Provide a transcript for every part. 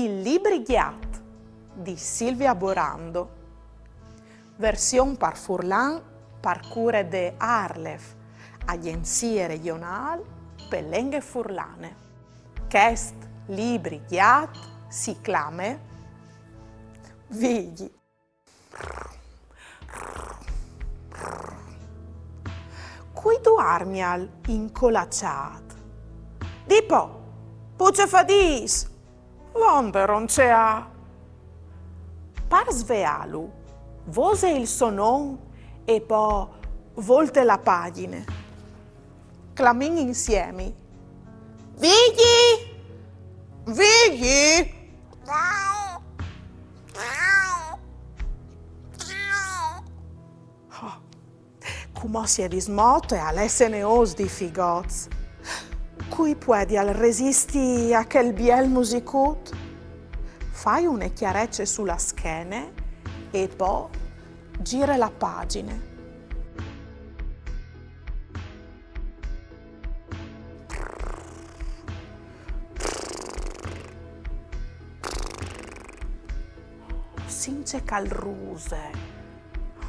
Il Librighiat di Silvia Borando. Versione par Furlan par cure de Arlef, agenzie regionali per lingue furlane. Quest Librighiat si clame Vigli. Cui tu armial incolacciat? Dipo, puce fadis, l'onde roncea. Par svealu, vose il sonon e poi volte la pagina. Clamin insieme. Vigli! Vigli! Oh, come si è dismoto e all'essene os di figoz. Cui puoi al resisti a quel biel musicut? Fai une chiarecce sulla schiena e poi gira la pagina. Since calruse,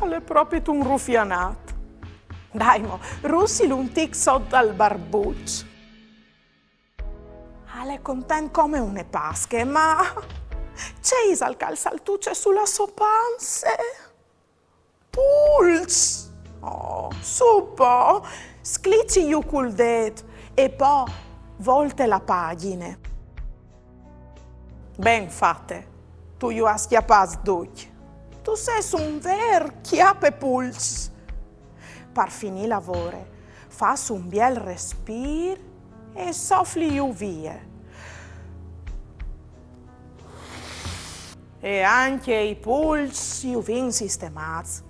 alle proprio un ruffianat. Dai mo, russi un tic sotto al barbuccio. Ale content come une pasche, ma c'è al calzaltucce sulla sopanze. Puls! Oh, suppo! Sclicci iu cul det e poi volte la pagina. Ben fatte, tu iu has chiapas duc. Tu sei un ver chiape puls. Par finì lavore, fas un biel respir e soffli iu via. E anche i pulsi iu vin sistemats.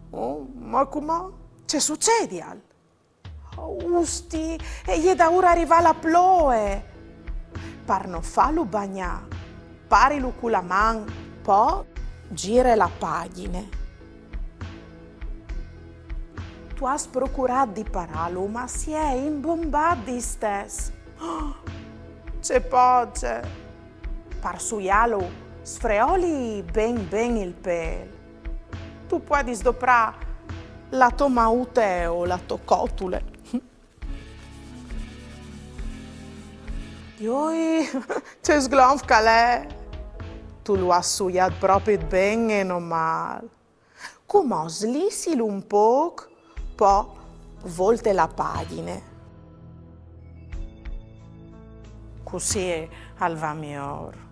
Oh, ma come? C'è succede al? Usti, e gli da ora arriva la ploe. Par non fallo bagnà, parilu con la man, poi gira la pagina. Tu has procurato di pararlo, ma si è imbombato di stes. C'è poce. Par suialo, sfreoli ben il pel. Tu puoi sdoprare la tua maute o la tua cotule. Ioi, c'è sglonf calè. Tu lo has suiat proprio ben e non mal. Come slissi un po', poi volte la pagina. Così al va miglior.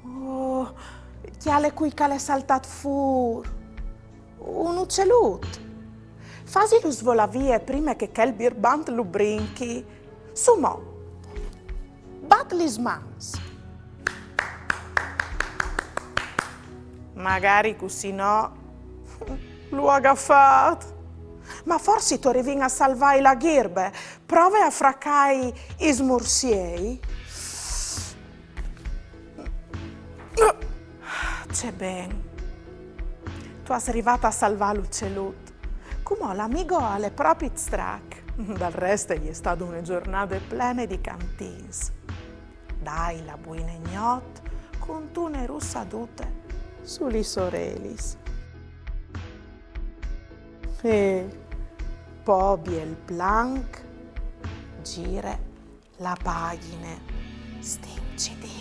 Oh, chiale qui cale saltat fur. Un uccellut. Fasi lo svola via prima che quel birbant lo brinchi. Su mo. Bat lis mans. Magari così no, l'ho agaffato. Ma forse tu arrivi a salvare la ghirbe. Prova a fraccare i smorsiei. C'è ben. Tu sei arrivata a salvare l'uccellut. Come l'amico alle proprie strac. Dal resto gli è stata una giornata piena di cantins. Dai la buina ignot con tune russadute sugli sorelis. E poi il plank gira la pagina. Stinci di